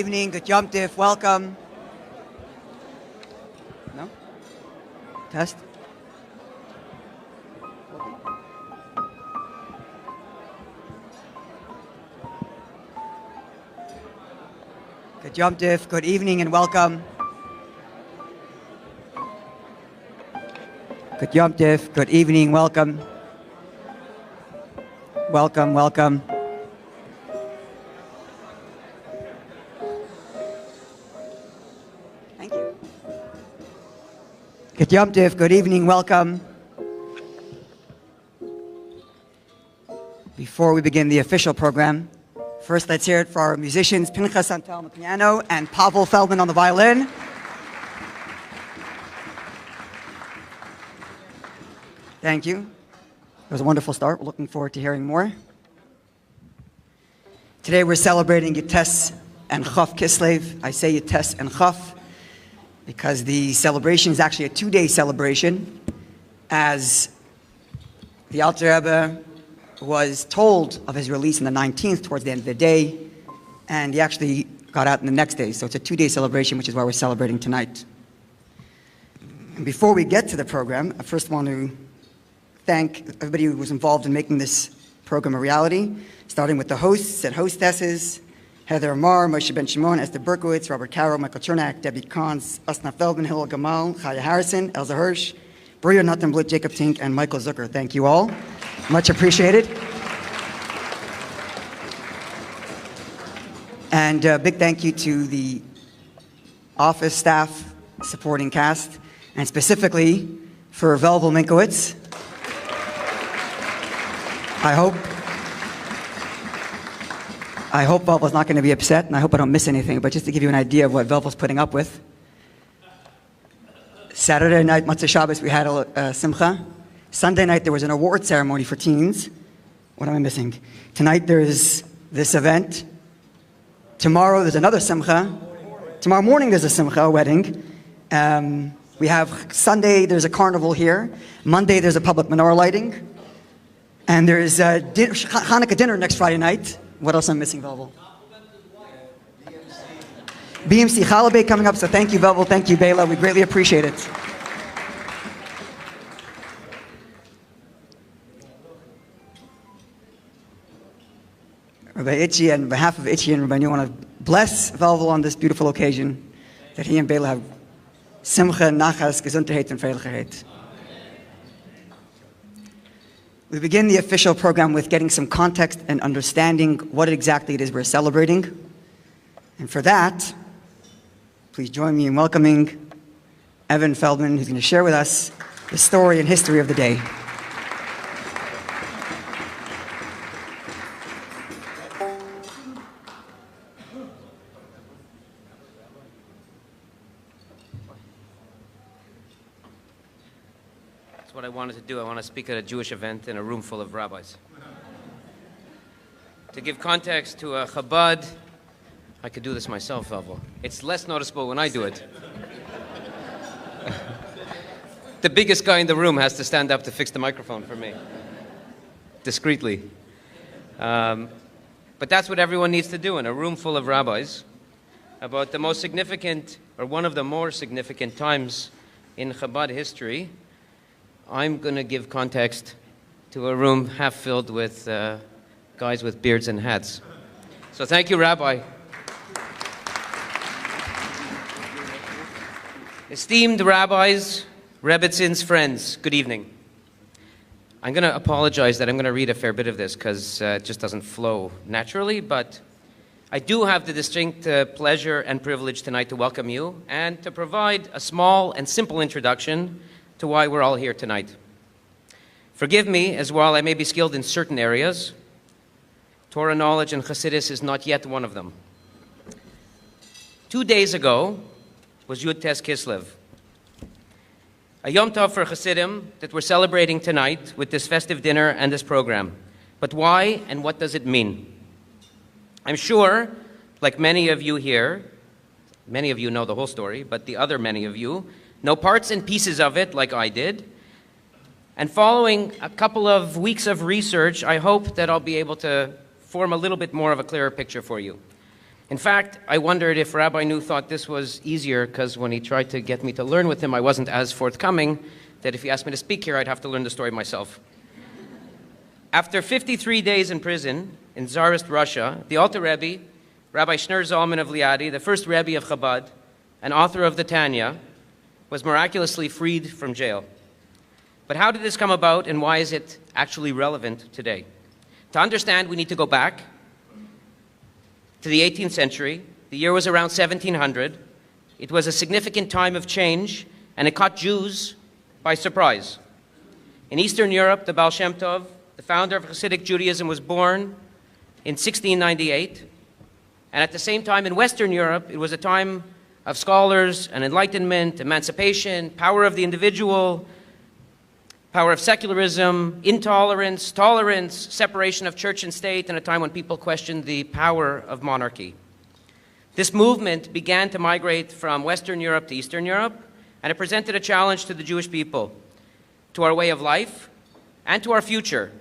evening, good Yom Tes, welcome. No? Test? Good Yom Tes, good evening and welcome. Good Yom Tes, good evening, welcome. Welcome, welcome. Thank you. Good Yom Tes, good evening, welcome. Before we begin the official program, first let's hear it for our musicians, Pinchas Antal on the piano and Pavel Feldman on the violin. Thank you. It was a wonderful start. We're looking forward to hearing more. Today we're celebrating Yud Tes and Chaf Kislev. I say Yud Tes and Chaf because the celebration is actually a two-day celebration, as the Alter Rebbe was told of his release on the 19th towards the end of the day, and he actually got out in the next day. So it's a two-day celebration, which is why we're celebrating tonight. And before we get to the program, I first want to thank everybody who was involved in making this program a reality, starting with the hosts and hostesses, Heather Amar, Moshe Benshimon, Esther Berkowicz, Robert Carro, Michael Chernack, Debbie Kahns, Osnat Feldman, Hillel Gammal, Chaya Harrison, Elza Hirsch, Bruria Natanblut, Jacob Tink, and Michael Zukor. Thank you all. Much appreciated. And a big thank you to the office staff, supporting cast, and specifically for Pavel Minkowitz. I hope Velvel's not going to be upset, and I hope I don't miss anything, but just to give you an idea of what Velvel's putting up with. Saturday night, Motzei Shabbos, we had a simcha. Sunday night, there was an award ceremony for teens. What am I missing? Tonight, there's this event. Tomorrow, there's another simcha. Tomorrow morning, there's a simcha, a wedding. We have Sunday, there's a carnival here. Monday, there's a public menorah lighting. And there's a Hanukkah dinner next Friday night. What else am I missing, Velvel? BMC Chalap coming up, so thank you, Velvel. Thank you, Bela. We greatly appreciate it. Rabbi Itchy, and on behalf of Itchy and Rabbi New, I want to bless Velvel on this beautiful occasion, that he and Bela have simcha, nachas, gesundheit, and freiligkeit. We begin the official program with getting some context and understanding what exactly it is we're celebrating. And for that, please join me in welcoming Evan Feldman, who's going to share with us the story and history of the day. What I wanted to do. I want to speak at a Jewish event in a room full of rabbis. To give context to a Chabad, I could do this myself, Velvel. It's less noticeable when I do it. The biggest guy in the room has to stand up to fix the microphone for me, discreetly. But that's what everyone needs to do in a room full of rabbis about the most significant, or one of the more significant times in Chabad history. I'm going to give context to a room half filled with guys with beards and hats. So thank you, Rabbi. Esteemed rabbis, Rebbitzins, friends, good evening. I'm going to apologize that I'm going to read a fair bit of this because it just doesn't flow naturally, but I do have the distinct pleasure and privilege tonight to welcome you and to provide a small and simple introduction to why we're all here tonight. Forgive me, as while I may be skilled in certain areas, Torah knowledge and Chassidus is not yet one of them. 2 days ago was Yud Tes Kislev, a Yom Tov for Chassidim that we're celebrating tonight with this festive dinner and this program. But why and what does it mean? I'm sure, like many of you here, many of you know the whole story, but the other many of you know parts and pieces of it like I did. And following a couple of weeks of research, I hope that I'll be able to form a little bit more of a clearer picture for you. In fact, I wondered if Rabbi Nu thought this was easier, because when he tried to get me to learn with him, I wasn't as forthcoming, that if he asked me to speak here, I'd have to learn the story myself. After 53 days in prison in Czarist Russia, the Alter Rebbe, Rabbi Schneur Zalman of Liadi, the first Rebbe of Chabad, and author of the Tanya, was miraculously freed from jail. But how did this come about, and why is it actually relevant today? To understand, we need to go back to the 18th century. The year was around 1700. It was a significant time of change, and it caught Jews by surprise. In Eastern Europe, the Baal Shem Tov, the founder of Hasidic Judaism, was born in 1698. And at the same time, in Western Europe, it was a time of scholars and enlightenment, emancipation, power of the individual, power of secularism, intolerance, tolerance, separation of church and state, and a time when people questioned the power of monarchy. This movement began to migrate from Western Europe to Eastern Europe, and it presented a challenge to the Jewish people, to our way of life, and to our future.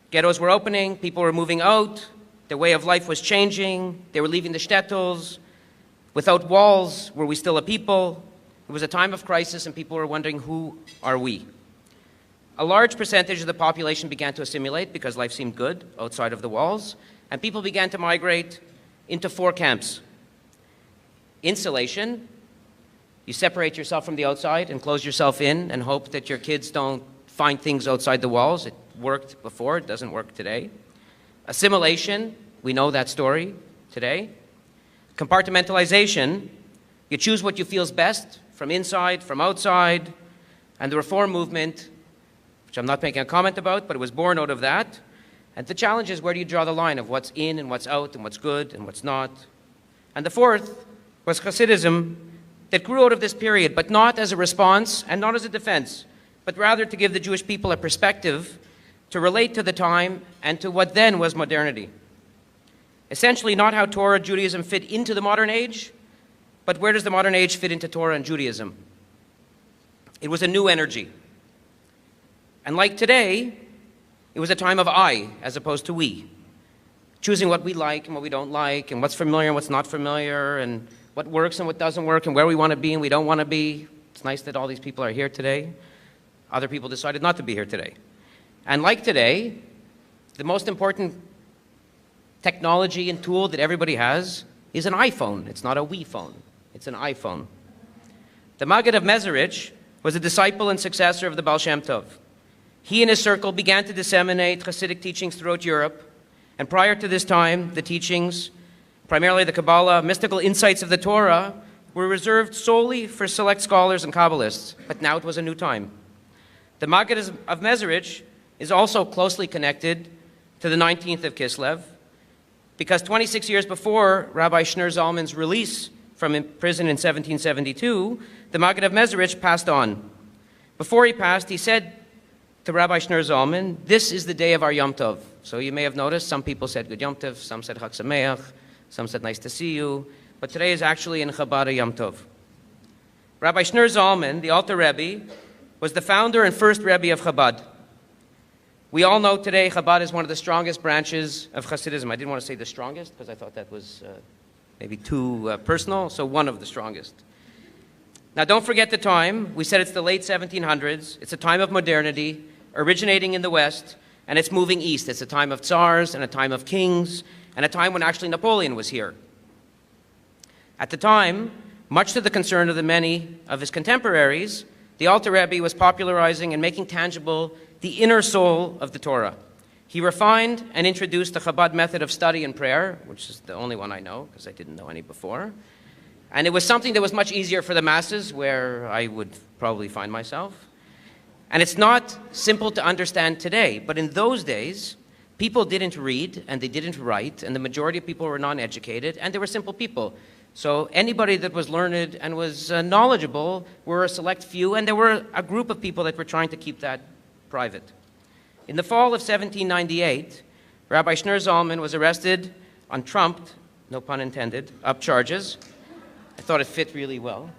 Ghettos were opening, people were moving out, their way of life was changing, they were leaving the shtetls. Without walls, were we still a people? It was a time of crisis, and people were wondering, who are we? A large percentage of the population began to assimilate because life seemed good outside of the walls, and people began to migrate into 4 camps. Insulation: you separate yourself from the outside and close yourself in and hope that your kids don't find things outside the walls. It worked before, it doesn't work today. Assimilation: we know that story today. Compartmentalization: you choose what you feel's best from inside, from outside. And the reform movement, which I'm not making a comment about, but it was born out of that. And the challenge is, where do you draw the line of what's in and what's out and what's good and what's not? And the fourth was Hasidism, that grew out of this period, but not as a response and not as a defense, but rather to give the Jewish people a perspective to relate to the time and to what then was modernity. Essentially, not how Torah and Judaism fit into the modern age, but where does the modern age fit into Torah and Judaism? It was a new energy. And like today, it was a time of I as opposed to we, choosing what we like and what we don't like, and what's familiar and what's not familiar, and what works and what doesn't work, and where we want to be and we don't want to be. It's nice that all these people are here today. Other people decided not to be here today. And like today, the most important technology and tool that everybody has is an iPhone. It's not a Wii phone. It's an iPhone. The Maggid of Mezerich was a disciple and successor of the Baal Shem Tov. He and his circle began to disseminate Hasidic teachings throughout Europe, and prior to this time, the teachings, primarily the Kabbalah, mystical insights of the Torah, were reserved solely for select scholars and Kabbalists, but now it was a new time. The Maggid of Mezerich is also closely connected to the 19th of Kislev, because 26 years before Rabbi Schneur Zalman's release from prison in 1772, the Maggid of Mezerich passed on. Before he passed, he said to Rabbi Schneur Zalman, "This is the day of our Yom Tov." So you may have noticed some people said Good Yom Tov, some said Chag Sameach, some said nice to see you, but today is actually in Chabad a Yom Tov. Rabbi Schneur Zalman, the Alter Rebbe, was the founder and first Rebbe of Chabad. We all know today Chabad is one of the strongest branches of Hasidism. I didn't want to say the strongest because I thought that was maybe too personal, so one of the strongest. Now don't forget the time. We said it's the late 1700s. It's a time of modernity, originating in the West, and it's moving east. It's a time of tsars and a time of kings, and a time when actually Napoleon was here. At the time, much to the concern of the many of his contemporaries, the Alter Rebbe was popularizing and making tangible the inner soul of the Torah. He refined and introduced the Chabad method of study and prayer, which is the only one I know, because I didn't know any before. And it was something that was much easier for the masses, where I would probably find myself. And it's not simple to understand today, but in those days, people didn't read and they didn't write, and the majority of people were non-educated, and they were simple people. So anybody that was learned and was knowledgeable were a select few, and there were a group of people that were trying to keep that private. In the fall of 1798, Rabbi Schneur Zalman was arrested on trumped, no pun intended, up charges. I thought it fit really well.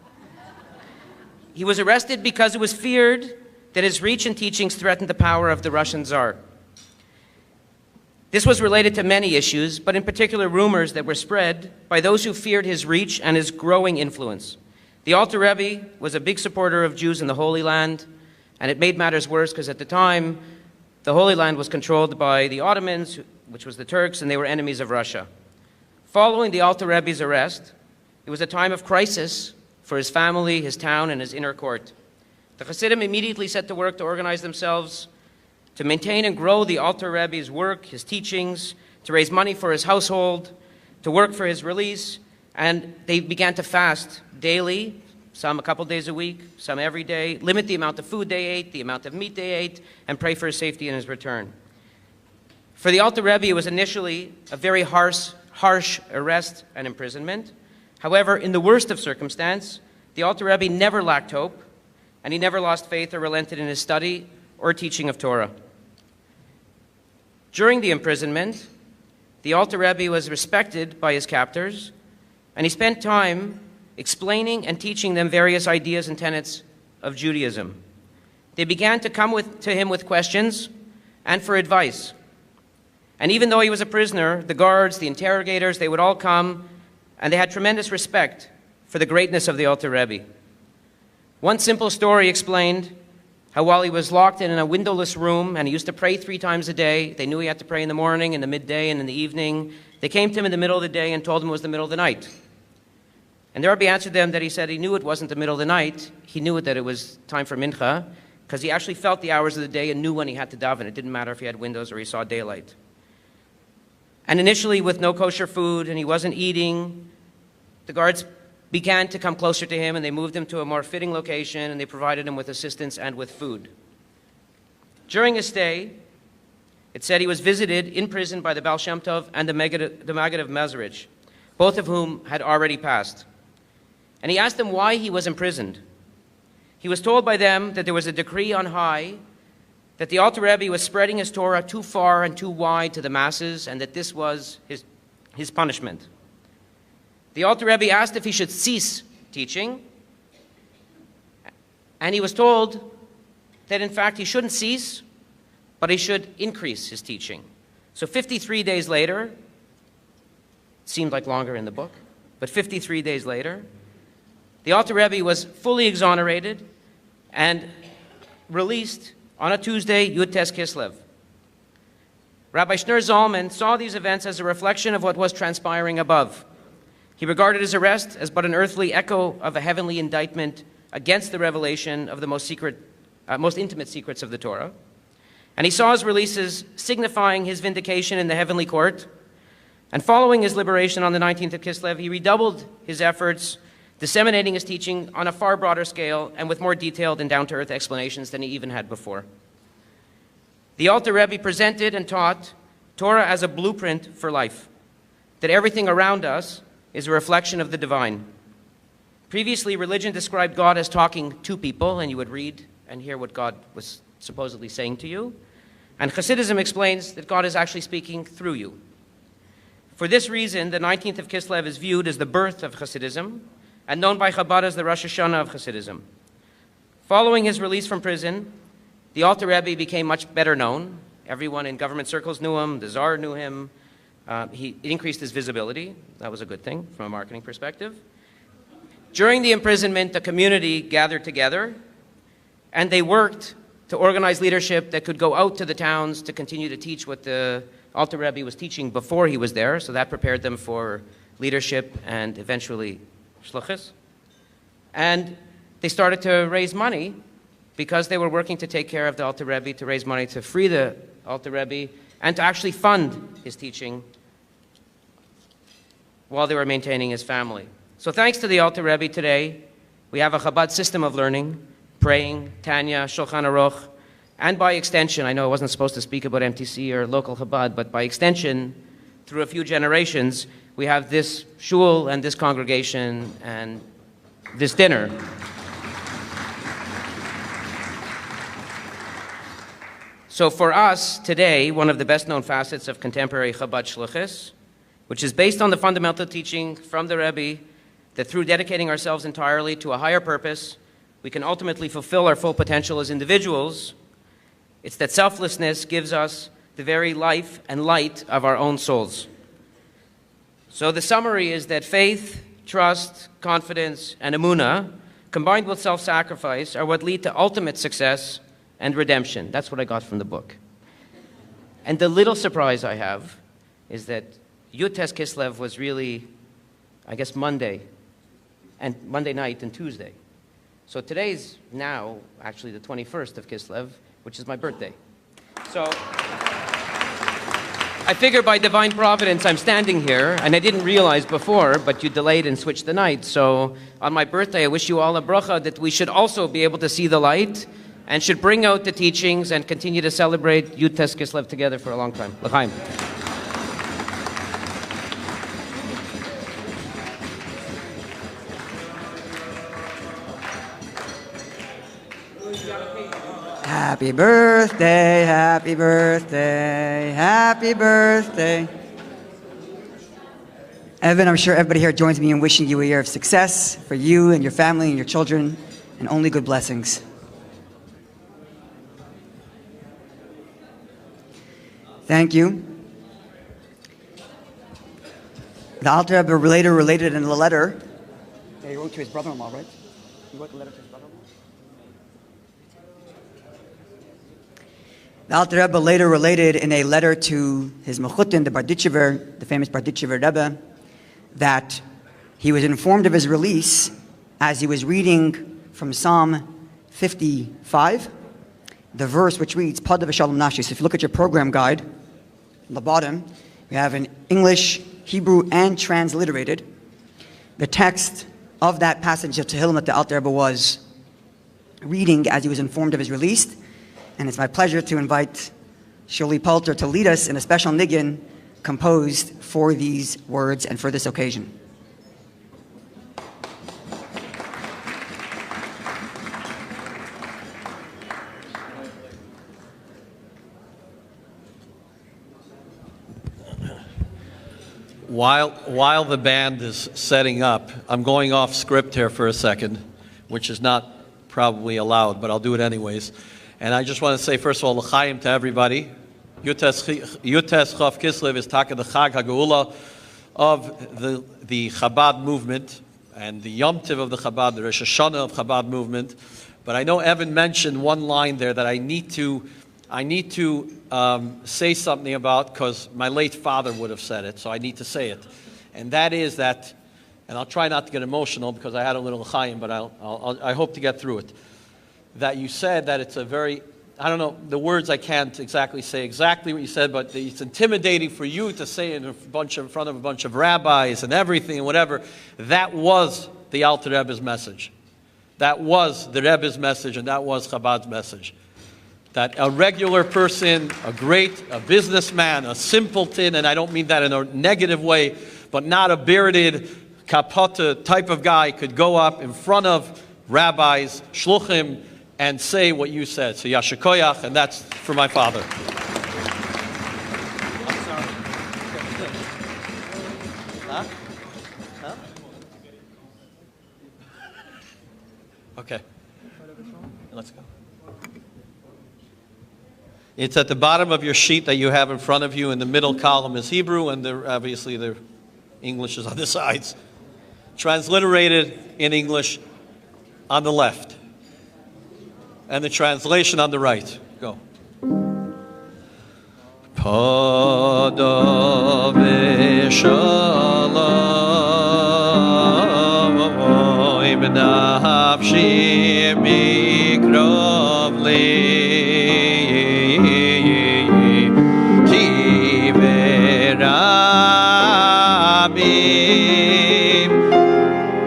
He was arrested because it was feared that his reach and teachings threatened the power of the Russian Tsar. This was related to many issues, but in particular rumors that were spread by those who feared his reach and his growing influence. The Alter Rebbe was a big supporter of Jews in the Holy Land, and it made matters worse because at the time, the Holy Land was controlled by the Ottomans, which was the Turks, and they were enemies of Russia. Following the Alter Rebbe's arrest, it was a time of crisis for his family, his town, and his inner court. The Hasidim immediately set to work to organize themselves to maintain and grow the Alter Rebbe's work, his teachings, to raise money for his household, to work for his release, and they began to fast daily, some a couple days a week, some every day, limit the amount of food they ate, the amount of meat they ate, and pray for his safety and his return. For the Alter Rebbe, it was initially a very harsh arrest and imprisonment. However, in the worst of circumstance, the Alter Rebbe never lacked hope, and he never lost faith or relented in his study or teaching of Torah. During the imprisonment, the Alter Rebbe was respected by his captors, and he spent time explaining and teaching them various ideas and tenets of Judaism. They began to come to him with questions and for advice. And even though he was a prisoner, the guards, the interrogators, they would all come, and they had tremendous respect for the greatness of the Alter Rebbe. One simple story explained how while he was locked in a windowless room and he used to pray 3 times a day, they knew he had to pray in the morning, in the midday, and in the evening. They came to him in the middle of the day and told him it was the middle of the night. And the Rebbe answered them that he said he knew it wasn't the middle of the night. He knew that it was time for mincha, because he actually felt the hours of the day and knew when he had to daven. It didn't matter if he had windows or he saw daylight. And initially, with no kosher food and he wasn't eating, the guards began to come closer to him, and they moved him to a more fitting location, and they provided him with assistance and with food. During his stay, it said he was visited in prison by the Baal Shem Tov and the Maggid of Mezrich, both of whom had already passed. And he asked them why he was imprisoned. He was told by them that there was a decree on high that the Alter Rebbe was spreading his Torah too far and too wide to the masses, and that this was his punishment. The Alter Rebbe asked if he should cease teaching, and he was told that in fact he shouldn't cease, but he should increase his teaching. So 53 days later, it seemed like longer in the book, but 53 days later, the Alter Rebbe was fully exonerated and released on a Tuesday, Yud Tes Kislev. Rabbi Schneur Zalman saw these events as a reflection of what was transpiring above. He regarded his arrest as but an earthly echo of a heavenly indictment against the revelation of the most intimate secrets of the Torah. And he saw his releases signifying his vindication in the heavenly court. And following his liberation on the 19th of Kislev, he redoubled his efforts, disseminating his teaching on a far broader scale and with more detailed and down-to-earth explanations than he even had before. The Alter Rebbe presented and taught Torah as a blueprint for life, that everything around us is a reflection of the divine. Previously, religion described God as talking to people, and you would read and hear what God was supposedly saying to you. And Hasidism explains that God is actually speaking through you. For this reason, the 19th of Kislev is viewed as the birth of Hasidism, and known by Chabad as the Rosh Hashana of Chassidus. Following his release from prison, the Alter Rebbe became much better known. Everyone in government circles knew him, the Tsar knew him. He increased his visibility. That was a good thing from a marketing perspective. During the imprisonment, the community gathered together, and they worked to organize leadership that could go out to the towns to continue to teach what the Alter Rebbe was teaching before he was there, so that prepared them for leadership and eventually shluchus. And they started to raise money because they were working to take care of the Alter Rebbe, to raise money to free the Alter Rebbe, and to actually fund his teaching while they were maintaining his family. So thanks to the Alter Rebbe today, we have a Chabad system of learning, praying, Tanya, Shulchan Aruch, and by extension, I know I wasn't supposed to speak about MTC or local Chabad, but by extension, through a few generations, we have this shul and this congregation and this dinner. So for us today, one of the best known facets of contemporary Chabad shluchus, which is based on the fundamental teaching from the Rebbe that through dedicating ourselves entirely to a higher purpose, we can ultimately fulfill our full potential as individuals. It's that selflessness gives us the very life and light of our own souls. So the summary is that faith, trust, confidence, and emunah, combined with self-sacrifice, are what lead to ultimate success and redemption. That's what I got from the book. And the little surprise I have is that Yud Tes Kislev was really, I guess, Monday night and Tuesday. So today's now actually the 21st of Kislev, which is my birthday. So I figure by divine providence I'm standing here, and I didn't realize before, but you delayed and switched the night. So on my birthday, I wish you all a bracha that we should also be able to see the light and should bring out the teachings and continue to celebrate Yud Tes Kislev together for a long time. L'chaim. Happy birthday, happy birthday, happy birthday. Evan, I'm sure everybody here joins me in wishing you a year of success for you and your family and your children, and only good blessings. Thank you. The Alter Rebbe later related in a letter. Yeah, he wrote to his brother-in-law, right? He wrote the letter to his brother-in-law? The Alter Rebbe later related in a letter to his mechutin, the Barditchever, the famous Barditchever Rebbe, that he was informed of his release as he was reading from Psalm 55, the verse which reads, Pada v'shalom nafshi. So if you look at your program guide, on the bottom, we have in English, Hebrew, and transliterated the text of that passage of Tehillim that the Alter Rebbe was reading as he was informed of his release. And it's my pleasure to invite Shuli Polter to lead us in a special niggin composed for these words and for this occasion. While the band is setting up, I'm going off script here for a second, which is not probably allowed, but I'll do it anyways. And I just want to say, first of all, l'chaim to everybody. Yud Tes Chaf Kislev is taka the Chag HaGeula of the Chabad movement and the Yom Tiv of the Chabad, the Rosh Hashana of Chabad movement. But I know Evan mentioned one line there that I need to say something about because my late father would have said it, so I need to say it. And that is that, and I'll try not to get emotional because I had a little l'chaim, but I hope to get through it. That you said that it's a very, I don't know, the words I can't exactly say exactly what you said, but it's intimidating for you to say in front of a bunch of rabbis and everything and whatever. That was the Alter Rebbe's message. That was the Rebbe's message, and that was Chabad's message. That a regular person, a businessman, a simpleton, and I don't mean that in a negative way, but not a bearded, kapata type of guy could go up in front of rabbis, shluchim, and say what you said. So Yashikoyach, and that's for my father. I'm sorry. Huh? Huh? Okay. Let's go. It's at the bottom of your sheet that you have in front of you. In the middle column is Hebrew, and obviously the English is on the sides. Transliterated in English on the left. And the translation on the right. Go. Pada v'shalom nafshi mikrov li ki v'rabim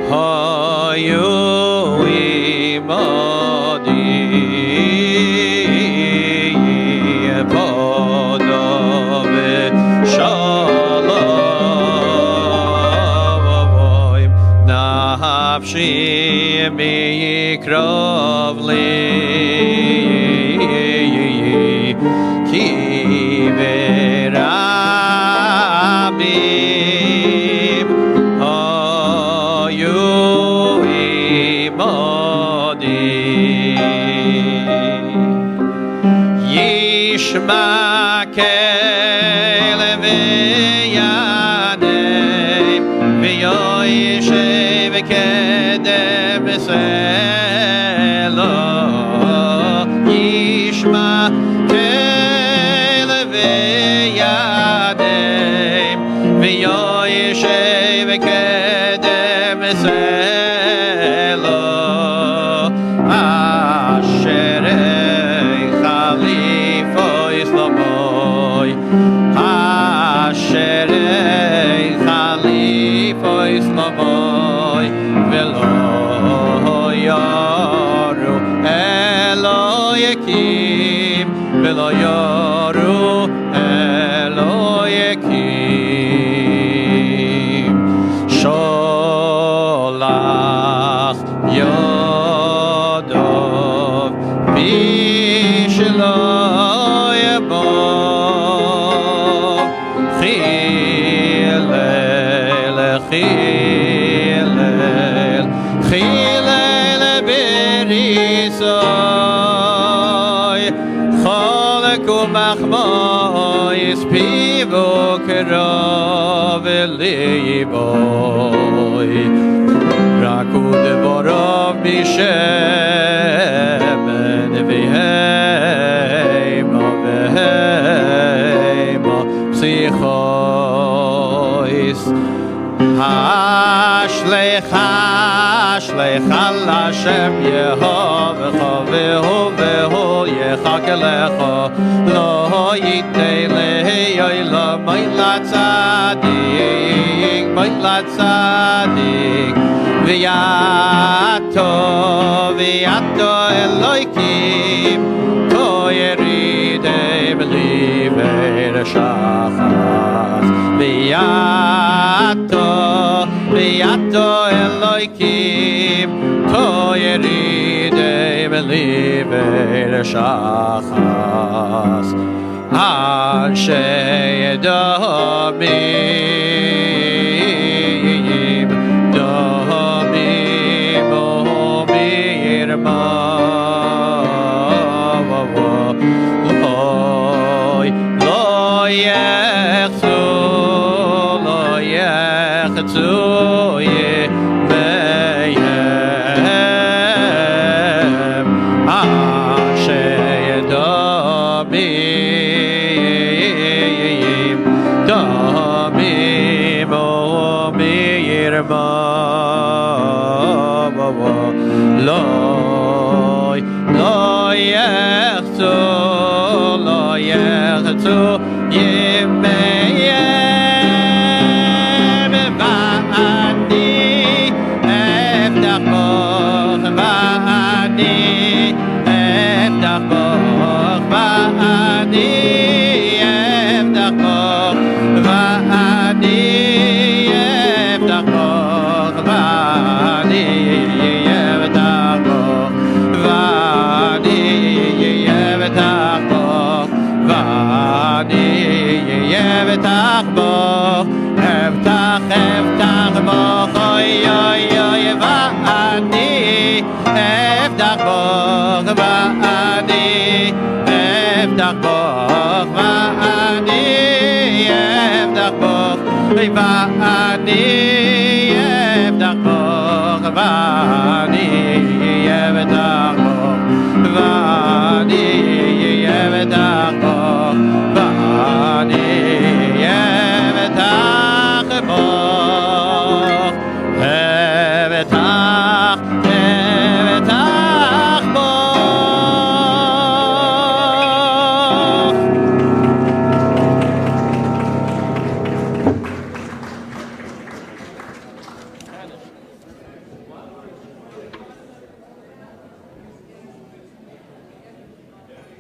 hayu imadi. Nafshi mikrov li ki v'rabim hayu imadi. Yishma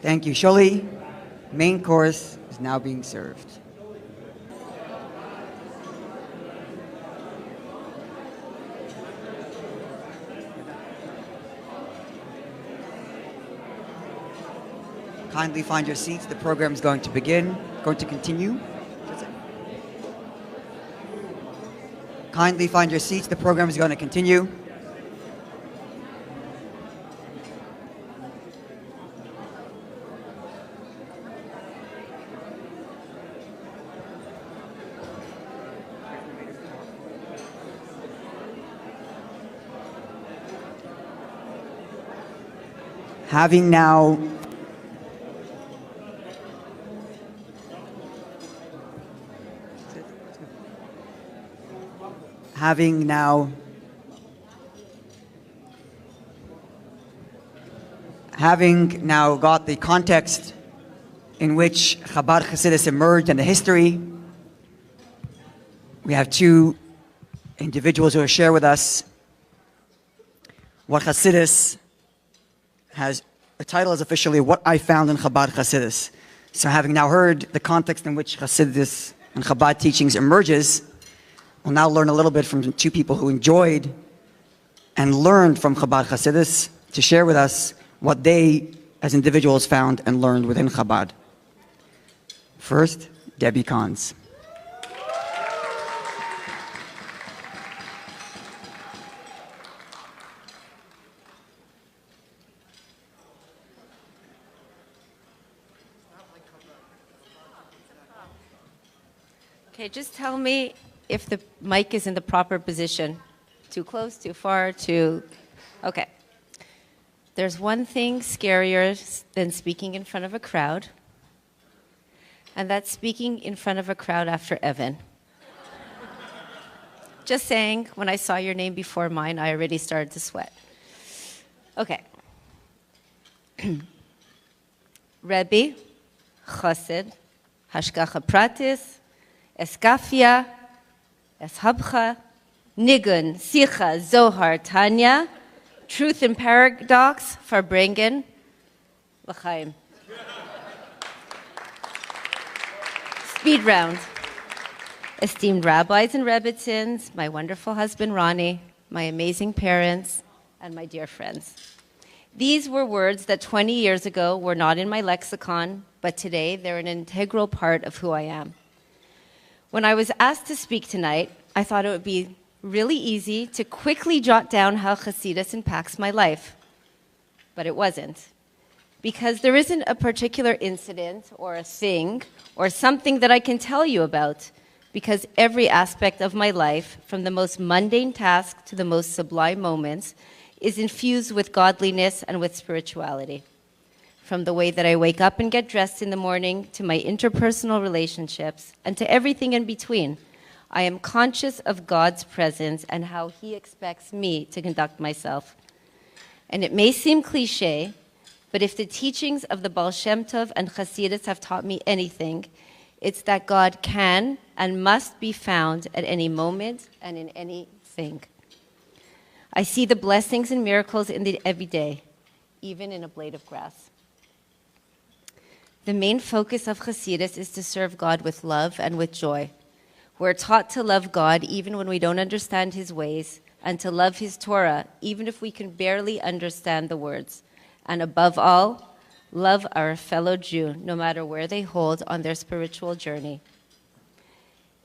Thank you, Shuli. Main course is now being served. Kindly find your seats. The program is going to begin, going to continue. Kindly find your seats. The program is going to continue. Having now got the context in which Chabad Chassidus emerged and the history, we have two individuals who will share with us what Chassidus has. The title is officially What I Found in Chabad Chassidus. So having now heard the context in which Chassidus and Chabad teachings emerges, we'll now learn a little bit from two people who enjoyed and learned from Chabad Chassidus to share with us what they as individuals found and learned within Chabad. First, Debbie Kahns. Okay, just tell me if the mic is in the proper position. Too close, too far, too... Okay. There's one thing scarier than speaking in front of a crowd, and that's speaking in front of a crowd after Evan. Just saying, when I saw your name before mine, I already started to sweat. Okay. Rebbe, Chassid, Hashgacha Pratis, Eskafia, Eshabcha, Nigun, Sicha, Zohar, Tanya, Truth and Paradox, Farbrengen, L'chaim. Speed round. Esteemed rabbis and rebbitzins, my wonderful husband Ronnie, my amazing parents, and my dear friends. These were words that 20 years ago were not in my lexicon, but today they're an integral part of who I am. When I was asked to speak tonight, I thought it would be really easy to quickly jot down how Chassidus impacts my life. But it wasn't. Because there isn't a particular incident or a thing or something that I can tell you about, because every aspect of my life, from the most mundane task to the most sublime moments, is infused with godliness and with spirituality. From the way that I wake up and get dressed in the morning, to my interpersonal relationships, and to everything in between, I am conscious of God's presence and how He expects me to conduct myself. And it may seem cliché, but if the teachings of the Baal Shem Tov and Chassidus have taught me anything, it's that God can and must be found at any moment and in anything. I see the blessings and miracles in the everyday, even in a blade of grass. The main focus of Chassidus is to serve God with love and with joy. We're taught to love God even when we don't understand His ways, and to love His Torah even if we can barely understand the words. And above all, love our fellow Jew, no matter where they hold on their spiritual journey.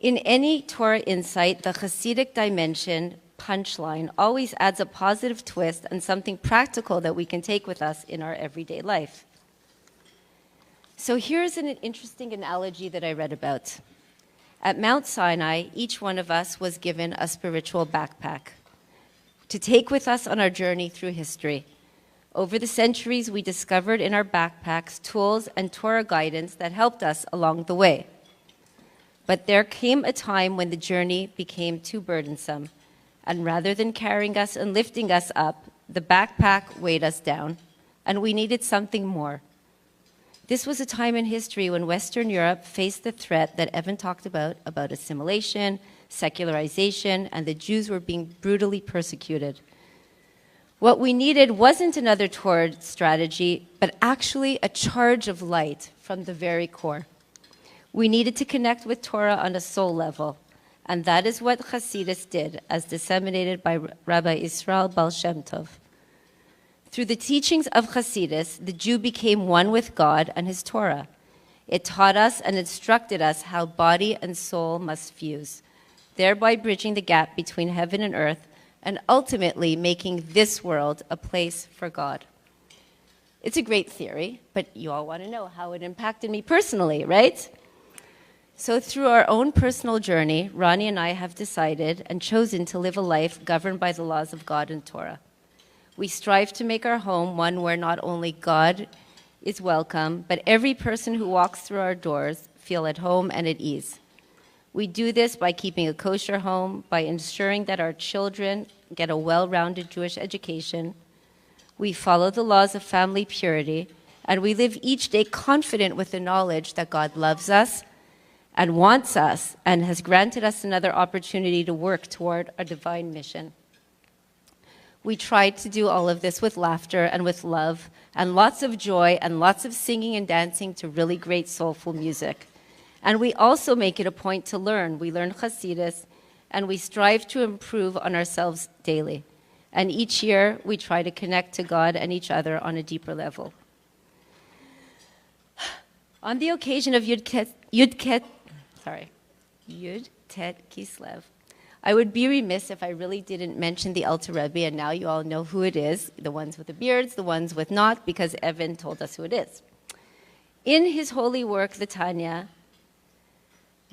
In any Torah insight, the Hasidic dimension, punchline, always adds a positive twist and something practical that we can take with us in our everyday life. So here's an interesting analogy that I read about. At Mount Sinai, each one of us was given a spiritual backpack to take with us on our journey through history. Over the centuries, we discovered in our backpacks tools and Torah guidance that helped us along the way. But there came a time when the journey became too burdensome, and rather than carrying us and lifting us up, the backpack weighed us down, and we needed something more. This was a time in history when Western Europe faced the threat that Evan talked about assimilation, secularization, and the Jews were being brutally persecuted. What we needed wasn't another Torah strategy, but actually a charge of light from the very core. We needed to connect with Torah on a soul level, and that is what Chassidus did, as disseminated by Rabbi Israel Baal Shem Tov. Through the teachings of Chassidus, the Jew became one with God and his Torah. It taught us and instructed us how body and soul must fuse, thereby bridging the gap between heaven and earth, and ultimately making this world a place for God. It's a great theory, but you all want to know how it impacted me personally, right? So through our own personal journey, Ronnie and I have decided and chosen to live a life governed by the laws of God and Torah. We strive to make our home one where not only God is welcome, but every person who walks through our doors feel at home and at ease. We do this by keeping a kosher home, by ensuring that our children get a well-rounded Jewish education. We follow the laws of family purity, and we live each day confident with the knowledge that God loves us and wants us and has granted us another opportunity to work toward our divine mission. We try to do all of this with laughter and with love and lots of joy and lots of singing and dancing to really great soulful music. And we also make it a point to learn. We learn Chassidus, and we strive to improve on ourselves daily. And each year, we try to connect to God and each other on a deeper level. On the occasion of Yud Tes Kislev, I would be remiss if I really didn't mention the Alter Rebbe, and now you all know who it is, the ones with the beards, the ones with not, because Evan told us who it is. In his holy work, the Tanya,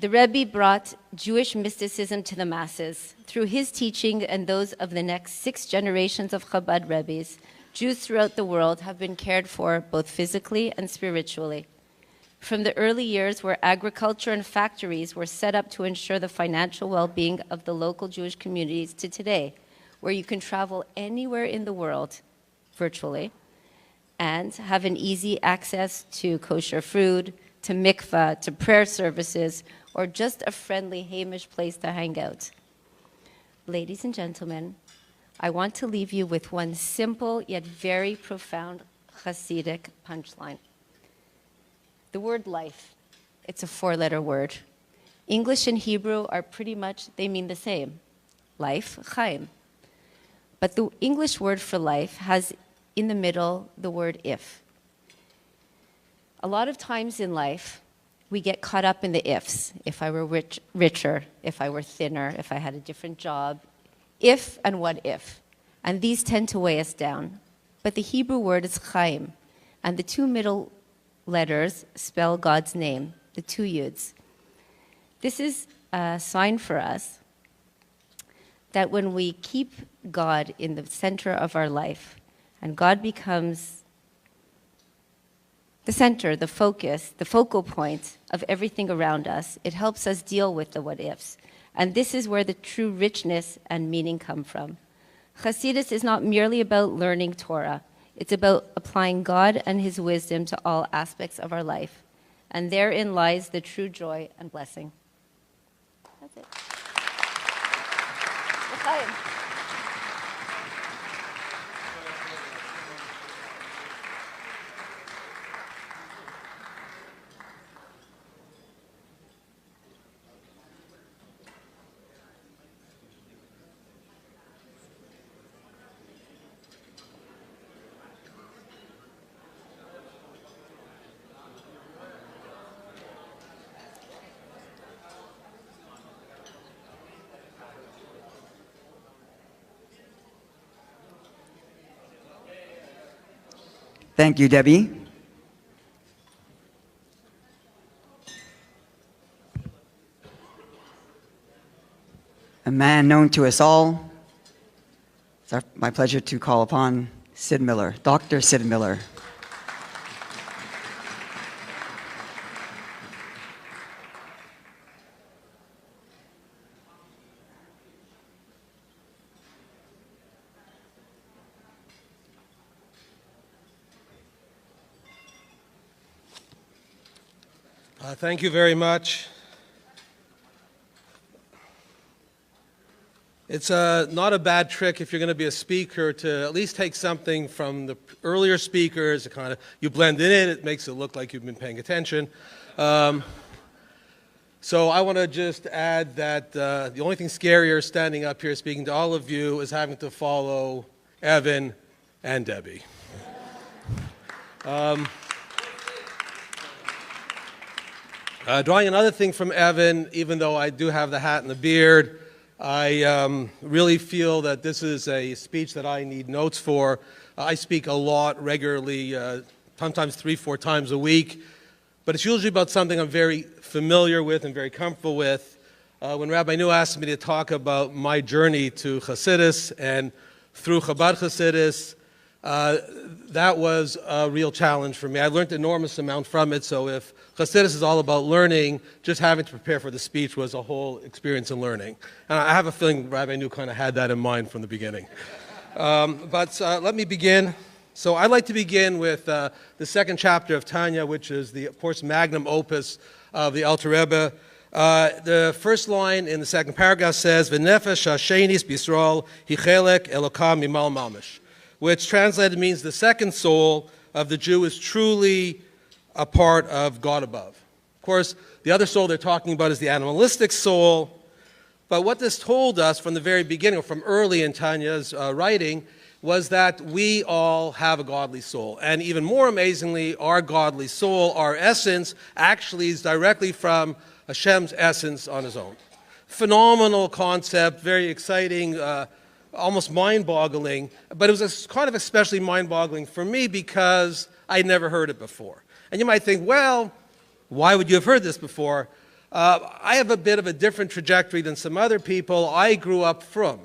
the Rebbe brought Jewish mysticism to the masses. Through his teaching and those of the next 6 generations of Chabad Rebbes, Jews throughout the world have been cared for both physically and spiritually. From the early years where agriculture and factories were set up to ensure the financial well-being of the local Jewish communities to today, where you can travel anywhere in the world virtually and have an easy access to kosher food, to mikvah, to prayer services, or just a friendly Hamish place to hang out. Ladies and gentlemen, I want to leave you with one simple yet very profound Hasidic punchline. The word life, it's a 4-letter word. English and Hebrew are pretty much, they mean the same. Life, chaim. But the English word for life has in the middle the word if. A lot of times in life, we get caught up in the ifs. If I were richer, if I were thinner, if I had a different job. If and what if. And these tend to weigh us down. But the Hebrew word is chaim, and the 2 middle letters spell God's name, the 2 yuds. This is a sign for us that when we keep God in the center of our life, and God becomes the center, the focus, the focal point of everything around us, it helps us deal with the what-ifs. And this is where the true richness and meaning come from. Chassidus is not merely about learning Torah. It's about applying God and his wisdom to all aspects of our life. And therein lies the true joy and blessing. That's it. L'chaim. Thank you, Debbie. A man known to us all. It's my pleasure to call upon Sid Miller, Dr. Sid Miller. Thank you very much. It's not a bad trick if you're going to be a speaker to at least take something from the earlier speakers. You blend it in, it makes it look like you've been paying attention. So I want to just add that the only thing scarier standing up here speaking to all of you is having to follow Evan and Debbie. Drawing another thing from Evan, even though I do have the hat and the beard, I really feel that this is a speech that I need notes for. I speak a lot regularly, sometimes 3-4 times a week, but it's usually about something I'm very familiar with and very comfortable with. When Rabbi Schneur asked me to talk about my journey to Chassidus and through Chabad Chassidus, that was a real challenge for me. I learned an enormous amount from it, so if Chassidus is all about learning, just having to prepare for the speech was a whole experience in learning. And I have a feeling Rabbi New kind of had that in mind from the beginning. But let me begin. So I'd like to begin with the second chapter of Tanya, which is, of course, magnum opus of the Alter Rebbe. The first line in the second paragraph says, "V'nefesh ha'shenis b'Yisrael hichelek elokam mimal mamish," which translated means the second soul of the Jew is truly a part of God above. Of course, the other soul they're talking about is the animalistic soul. But what this told us from the very beginning, or from early in Tanya's writing, was that we all have a godly soul. And even more amazingly, our godly soul, our essence, actually is directly from Hashem's essence on his own. Phenomenal concept, very exciting, almost mind-boggling. But it was kind of especially mind-boggling for me because I'd never heard it before. And you might think, well, why would you have heard this before? I have a bit of a different trajectory than some other people. I grew up from,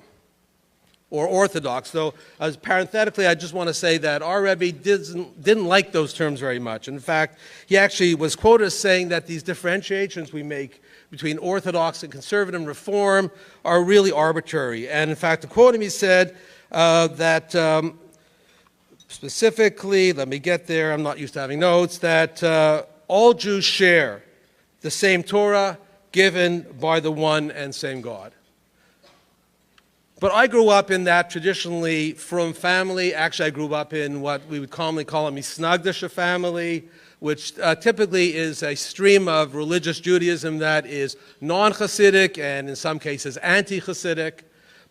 or Orthodox. Though, as parenthetically, I just want to say that our Rebbe didn't like those terms very much. In fact, he actually was quoted as saying that these differentiations we make between Orthodox and Conservative and Reform are really arbitrary. And in fact, to quote him, he said that specifically, let me get there, I'm not used to having notes, that all Jews share the same Torah given by the one and same God. But I grew up in that traditionally from family. Actually, I grew up in what we would commonly call a Misnagdisha family, which typically is a stream of religious Judaism that is non-Hasidic and in some cases anti-Hasidic.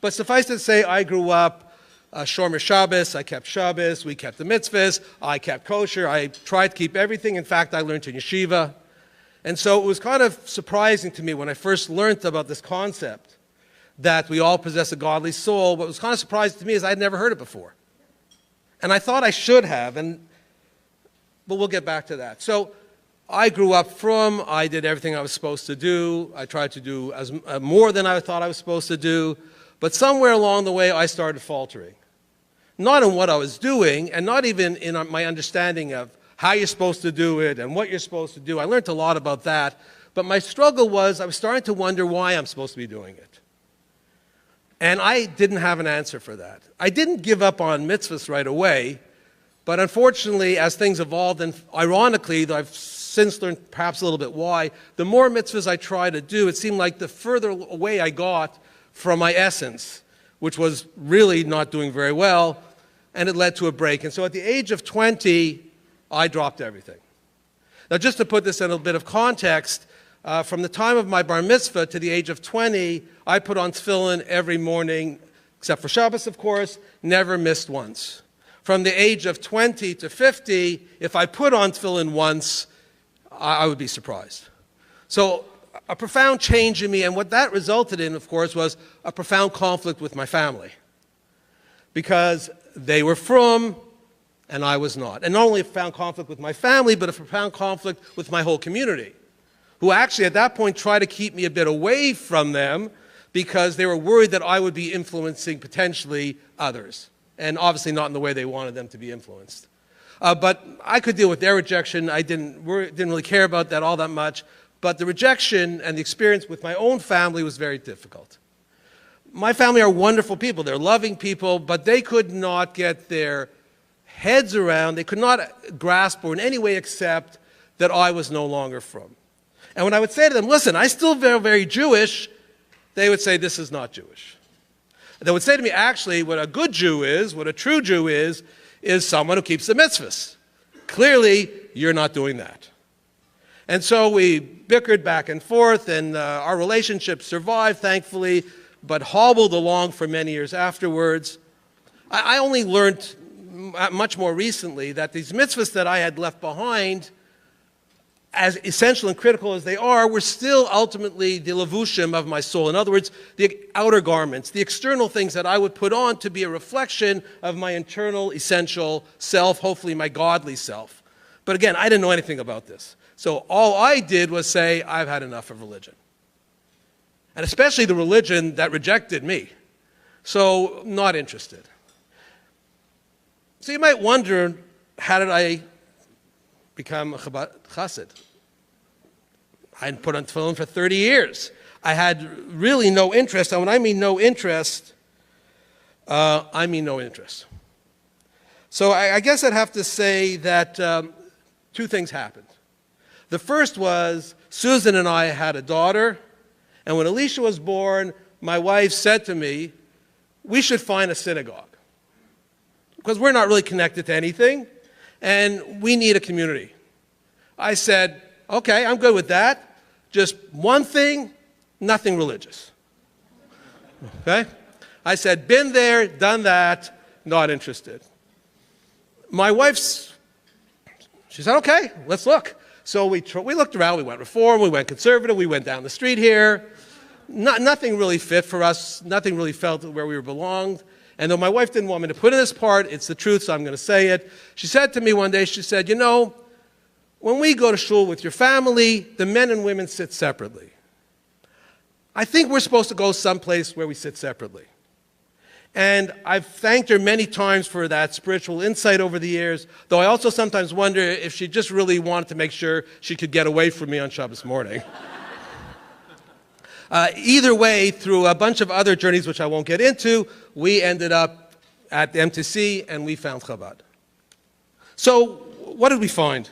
But suffice to say, I grew up Shomer Shabbos, I kept Shabbos, we kept the mitzvahs, I kept kosher, I tried to keep everything. In fact, I learned in yeshiva. And so it was kind of surprising to me when I first learned about this concept that we all possess a godly soul. What was kind of surprising to me is I'd never heard it before. And I thought I should have, but we'll get back to that. So I grew up from, I did everything I was supposed to do. I tried to do more than I thought I was supposed to do. But somewhere along the way, I started faltering. Not in what I was doing, and not even in my understanding of how you're supposed to do it and what you're supposed to do. I learned a lot about that. But my struggle was I was starting to wonder why I'm supposed to be doing it. And I didn't have an answer for that. I didn't give up on mitzvahs right away. But unfortunately, as things evolved, and ironically, though I've since learned perhaps a little bit why, the more mitzvahs I tried to do, it seemed like the further away I got from my essence, which was really not doing very well, and it led to a break. And so at the age of 20, I dropped everything. Now, just to put this in a bit of context, from the time of my bar mitzvah to the age of 20, I put on tefillin every morning, except for Shabbos, of course, never missed once. From the age of 20 to 50, if I put on tefillin once, I would be surprised. So a profound change in me, and what that resulted in, of course, was a profound conflict with my family. Because they were from, and I was not. And not only a profound conflict with my family, but a profound conflict with my whole community, who actually at that point tried to keep me a bit away from them because they were worried that I would be influencing potentially others, and obviously not in the way they wanted them to be influenced. But I could deal with their rejection. I didn't really care about that all that much. But the rejection and the experience with my own family was very difficult. My family are wonderful people. They're loving people, but they could not get their heads around, they could not grasp or in any way accept that I was no longer from. And when I would say to them, listen, I still feel very Jewish, they would say, this is not Jewish. They would say to me, actually, what a good Jew is, what a true Jew is someone who keeps the mitzvahs. Clearly, you're not doing that. And so we bickered back and forth, and our relationship survived, thankfully, but hobbled along for many years afterwards. I only learned much more recently that these mitzvahs that I had left behind, as essential and critical as they are, were still ultimately the levushim of my soul. In other words, the outer garments, the external things that I would put on to be a reflection of my internal, essential self, hopefully my godly self. But again, I didn't know anything about this. So all I did was say, I've had enough of religion. And especially the religion that rejected me. So, not interested. So you might wonder, how did I become a Chabad Chassid? I hadn't put on tefillin for 30 years. I had really no interest. And when I mean no interest, I mean no interest. So I guess I'd have to say that two things happened. The first was Susan and I had a daughter, and when Alicia was born, my wife said to me, we should find a synagogue because we're not really connected to anything, and we need a community. I said, okay, I'm good with that. Just one thing, nothing religious. Okay? I said, been there, done that, not interested. My wife's, she said, okay, let's look. So we looked around, we went Reform, we went Conservative, we went down the street here. Nothing really fit for us, nothing really felt where we belonged. And though my wife didn't want me to put in this part, it's the truth, so I'm going to say it. She said to me one day, she said, you know, when we go to shul with your family, the men and women sit separately. I think we're supposed to go someplace where we sit separately. And I've thanked her many times for that spiritual insight over the years, though I also sometimes wonder if she just really wanted to make sure she could get away from me on Shabbos morning. Either way, through a bunch of other journeys which I won't get into, we ended up at the MTC and we found Chabad. So what did we find?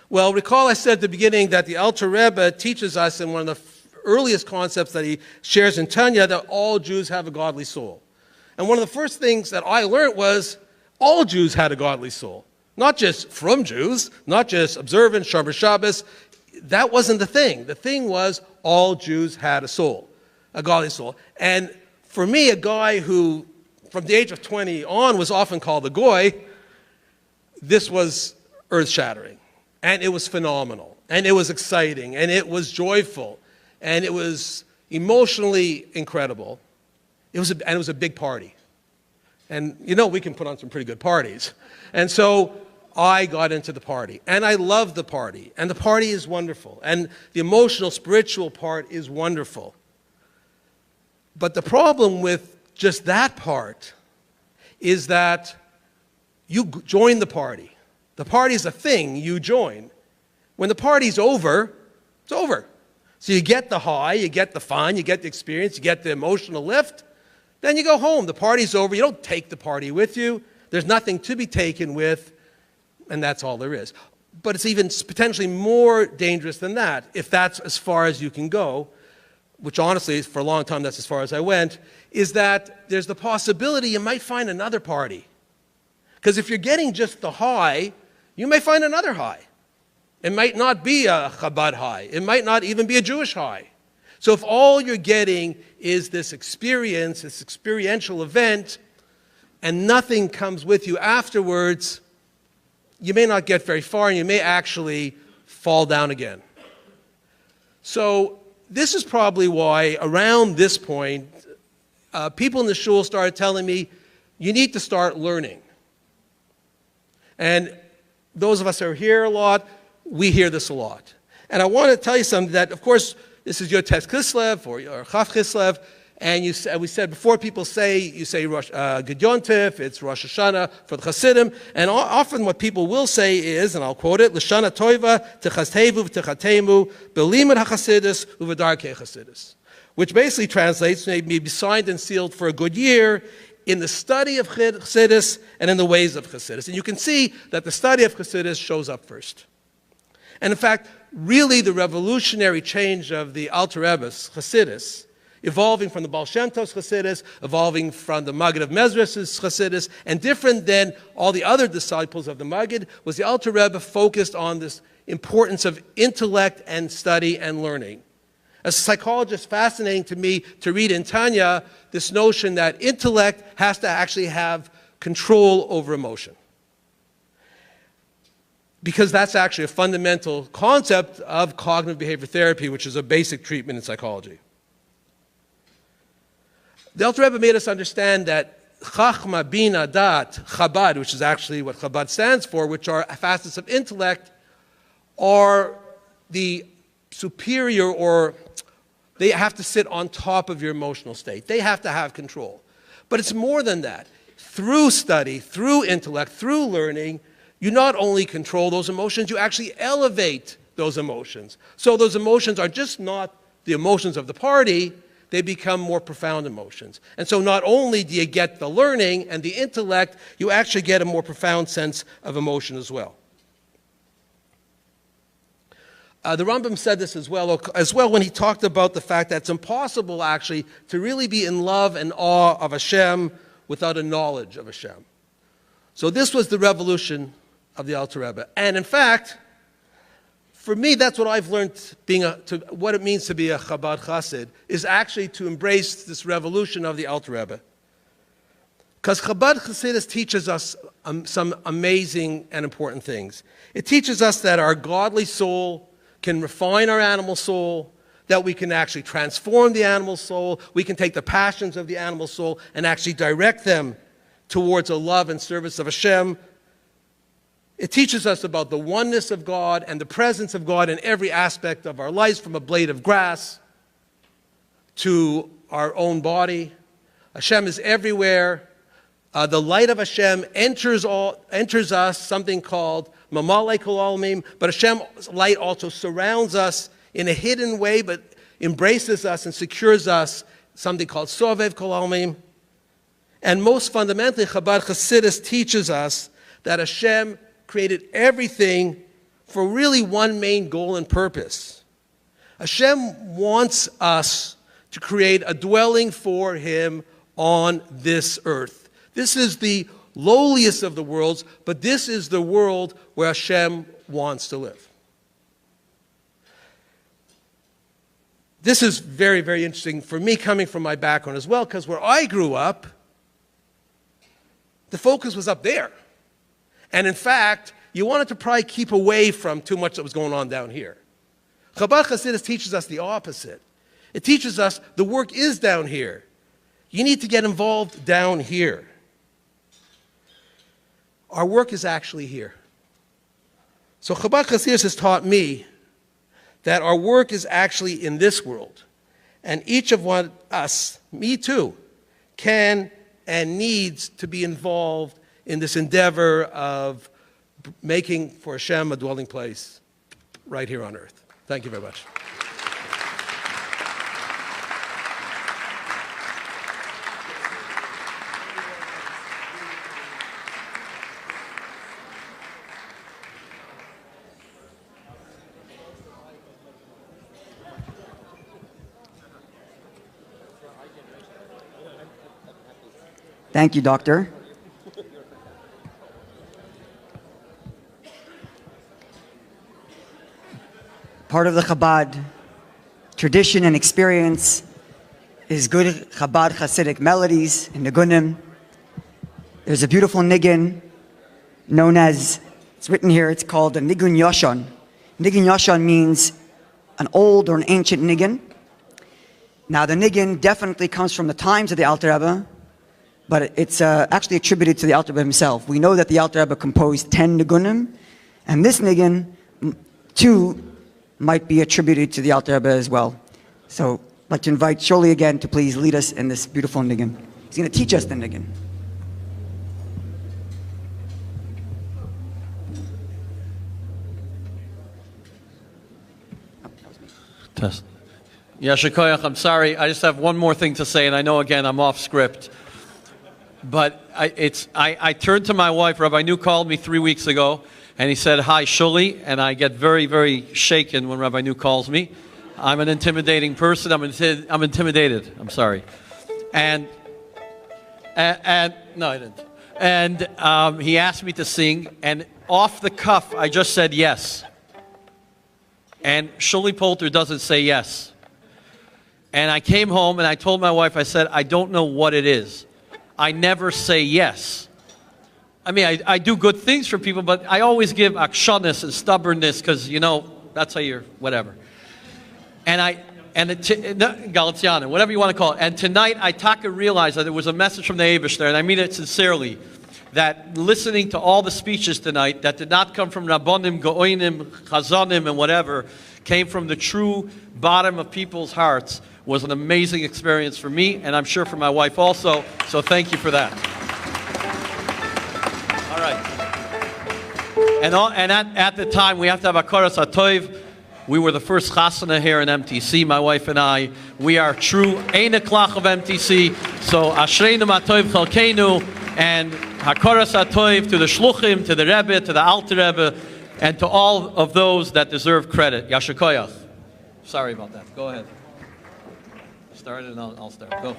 Well, recall I said at the beginning that the Alter Rebbe teaches us in one of the earliest concepts that he shares in Tanya that all Jews have a godly soul. And one of the first things that I learned was all Jews had a godly soul. Not just from Jews, not just observant, Shomer Shabbos. That wasn't the thing. The thing was all Jews had a soul, a godly soul. And for me, a guy who from the age of 20 on was often called a goy, this was earth-shattering. And it was phenomenal. And it was exciting. And it was joyful. And it was emotionally incredible. It was a big party. And you know we can put on some pretty good parties. And so I got into the party. And I loved the party. And the party is wonderful. And the emotional, spiritual part is wonderful. But the problem with just that part is that you join the party. The party's a thing you join. When the party's over, it's over. So you get the high, you get the fun, you get the experience, you get the emotional lift. Then you go home. The party's over. You don't take the party with you. There's nothing to be taken with, and that's all there is. But it's even potentially more dangerous than that, if that's as far as you can go, which honestly, for a long time, that's as far as I went, is that there's the possibility you might find another party. Because if you're getting just the high, you may find another high. It might not be a Chabad high. It might not even be a Jewish high. So if all you're getting is this experience, this experiential event, and nothing comes with you afterwards, you may not get very far and you may actually fall down again. So this is probably why around this point, people in the shul started telling me, you need to start learning. And those of us who are here a lot, we hear this a lot. And I want to tell you something that, of course, this is Yud Tes Kislev or Chaf Kislev, and we said before people say, you say Yud Yontif, it's Rosh Hashana for the Chassidim, and often what people will say is, and I'll quote it, L'shana toiva techashevu v'techatemu belimud haChassidus u'v'darkei Chassidus, which basically translates, may be signed and sealed for a good year in the study of Chassidus and in the ways of Chassidus. And you can see that the study of Chassidus shows up first. And in fact, really the revolutionary change of the Alter Rebbe's Chassidus, evolving from the Baal Shem Tov's Chassidus, evolving from the Maggid of Mezrish's Chassidus, and different than all the other disciples of the Maggid, was the Alter Rebbe focused on this importance of intellect and study and learning. As a psychologist, fascinating to me to read in Tanya this notion that intellect has to actually have control over emotion. Because that's actually a fundamental concept of cognitive behavior therapy, which is a basic treatment in psychology. The Alter Rebbe made us understand that Chachma, Bina, Dat, Chabad, which is actually what Chabad stands for, which are facets of intellect, are the superior, or they have to sit on top of your emotional state. They have to have control. But it's more than that. through study, through intellect, through learning, you not only control those emotions, you actually elevate those emotions. So those emotions are just not the emotions of the party, they become more profound emotions. And so not only do you get the learning and the intellect, you actually get a more profound sense of emotion as well. The Rambam said this as well when he talked about the fact that it's impossible actually to really be in love and awe of Hashem without a knowledge of Hashem. So this was the revolution of the Alter Rebbe. And in fact, for me, that's what I've learned what it means to be a Chabad Chassid, is actually to embrace this revolution of the Alter Rebbe. Because Chabad Chassidus teaches us some amazing and important things. It teaches us that our godly soul can refine our animal soul, that we can actually transform the animal soul, we can take the passions of the animal soul and actually direct them towards a love and service of Hashem. It teaches us about the oneness of God and the presence of God in every aspect of our lives, from a blade of grass to our own body. Hashem is everywhere. The light of Hashem enters us, something called Mamalei Kol Almim, but Hashem's light also surrounds us in a hidden way, but embraces us and secures us, something called Sovev Kol Almim. And most fundamentally, Chabad Chassidus teaches us that Hashem created everything for really one main goal and purpose. Hashem wants us to create a dwelling for Him on this earth. This is the lowliest of the worlds, but this is the world where Hashem wants to live. This is very, very interesting for me, coming from my background as well, because where I grew up, the focus was up there. And in fact, you wanted to probably keep away from too much that was going on down here. Chabad Chassidus teaches us the opposite. It teaches us the work is down here. You need to get involved down here. Our work is actually here. So Chabad Chassidus has taught me that our work is actually in this world. And each of us, me too, can and needs to be involved in this endeavor of making for Hashem a dwelling place right here on earth. Thank you very much. Thank you, Doctor. Part of the Chabad tradition and experience is good Chabad Hasidic melodies and nigunim. There's a beautiful nigun known as, it's written here, it's called a nigun yashon. Nigun yashon means an old or an ancient nigun. Now the nigun definitely comes from the times of the Alter Rebbe, but it's actually attributed to the Alter Rebbe himself. We know that the Alter Rebbe composed 10 nigunim, and this nigun, too, might be attributed to the Alter Rebbe as well. So I'd like to invite Shuli again to please lead us in this beautiful nigun. He's going to teach us the nigun. Test. Yashikoyach, I'm sorry, I just have one more thing to say, and I know again I'm off script. But I turned to my wife. Rabbi New called me 3 weeks ago, and he said, "Hi, Shuli," and I get very, very shaken when Rabbi New calls me. I'm an intimidating person. I'm intimidated. I'm sorry. And no, I didn't. And he asked me to sing, and off the cuff, I just said yes. And Shuli Polter doesn't say yes. And I came home, and I told my wife, I said, I don't know what it is. I never say yes. I mean, I do good things for people, but I always give akshanis and stubbornness because, you know, that's how you're, whatever. Galiciana, whatever you want to call it. And tonight, I taka realized that there was a message from the Eibishter, and I mean it sincerely, that listening to all the speeches tonight that did not come from Rabbonim, Go'onim, Chazanim, and whatever, came from the true bottom of people's hearts, was an amazing experience for me, and I'm sure for my wife also, so thank you for that. And at the time, we have to have a Koras HaToiv. We were the first chasana here in MTC, my wife and I. We are true Eine Klach of MTC. So Ashreinu HaToiv Chalkeinu, and HaKoras HaToiv to the Shluchim, to the Rebbe, to the Alter Rebbe, and to all of those that deserve credit. Yasher Koyach. Sorry about that. Go ahead. Start it and I'll start. Go.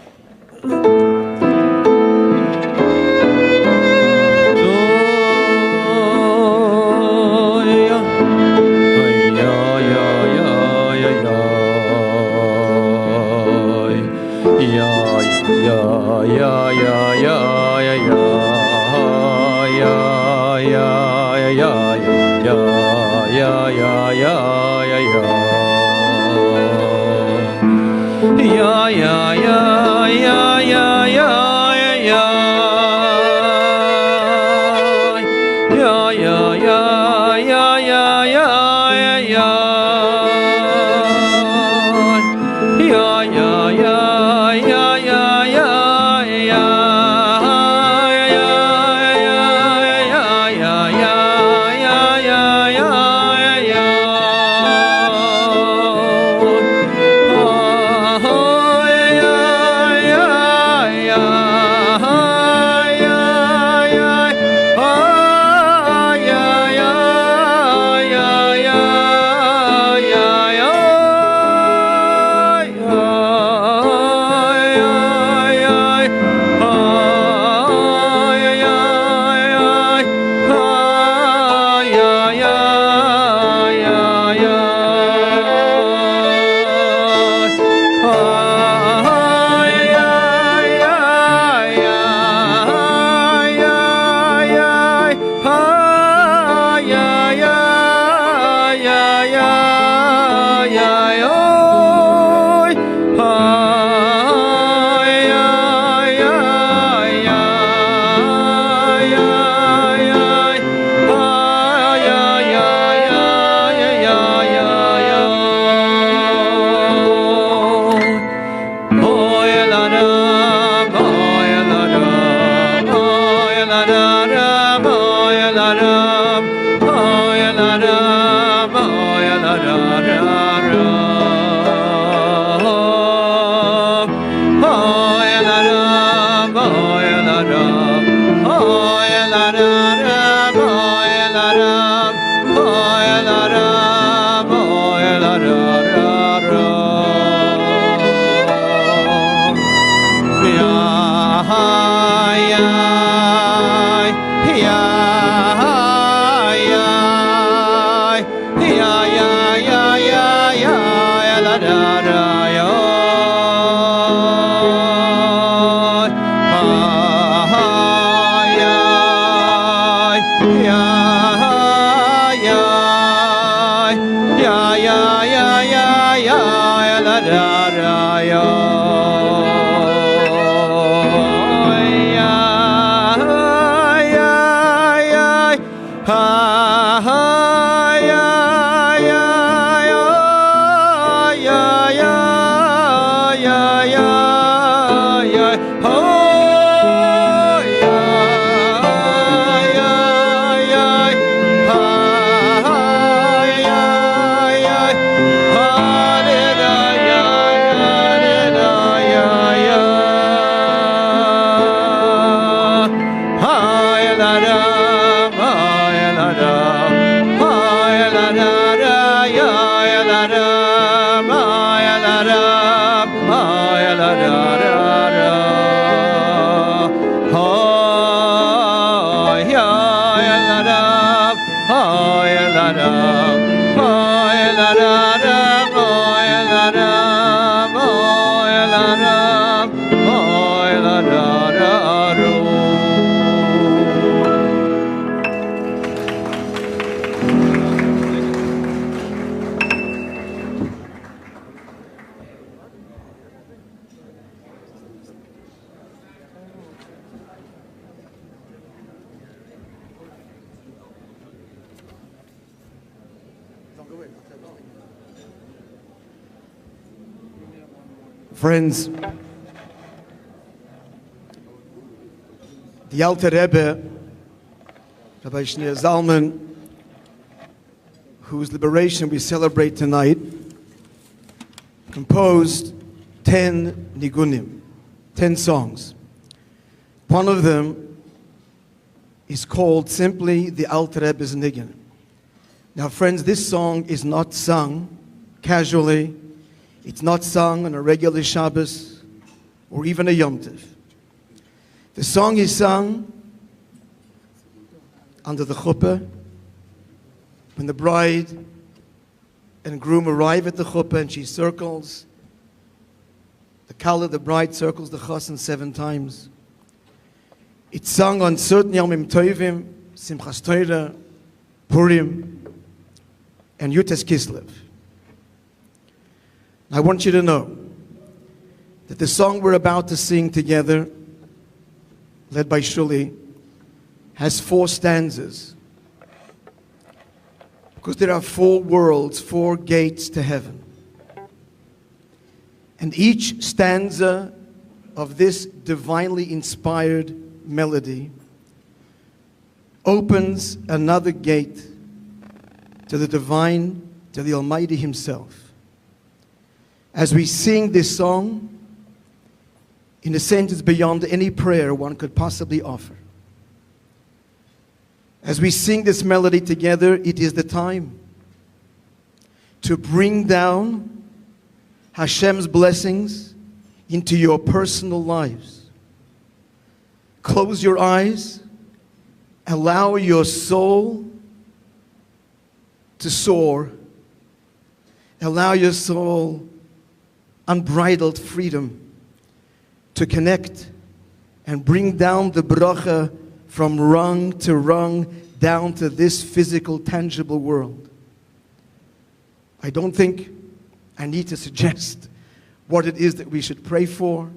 Friends, the Alter Rebbe, Rabbi Schneur Zalman, whose liberation we celebrate tonight, composed 10 nigunim, 10 songs. One of them is called simply the Alter Rebbe's Nigun. Now, friends, this song is not sung casually. It's not sung on a regular Shabbos or even a Yom Tov. The song is sung under the chuppah when the bride and groom arrive at the chuppah and she circles. The kala, the bride, circles the chassan 7 times. It's sung on certain Yomim Tovim, Simchas Torah, Purim, and Yud Tes Kislev. I want you to know that the song we're about to sing together, led by Shuli, has 4 stanzas. Because there are 4 worlds, 4 gates to heaven. And each stanza of this divinely inspired melody opens another gate to the divine, to the Almighty Himself. As we sing this song, in a sense it's beyond any prayer one could possibly offer. As we sing this melody together, it is the time to bring down Hashem's blessings into your personal lives. Close your eyes, allow your soul to soar, allow your soul unbridled freedom to connect and bring down the bracha from rung to rung down to this physical, tangible world. I don't think I need to suggest what it is that we should pray for.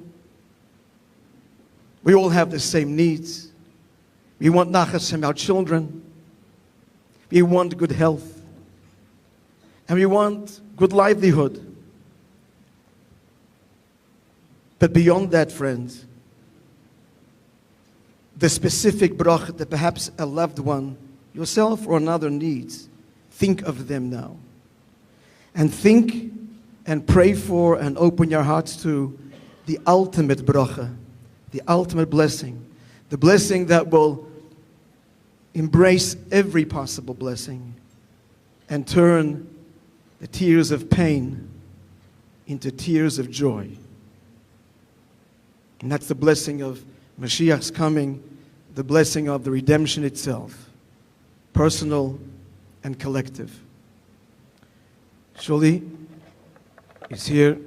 We all have the same needs. We want nachas from our children. We want good health. And we want good livelihood. But beyond that, friends, the specific bracha that perhaps a loved one, yourself or another, needs, think of them now. And think and pray for and open your hearts to the ultimate bracha, the ultimate blessing, the blessing that will embrace every possible blessing and turn the tears of pain into tears of joy. And that's the blessing of Mashiach's coming, the blessing of the redemption itself, personal and collective. Shuli is here.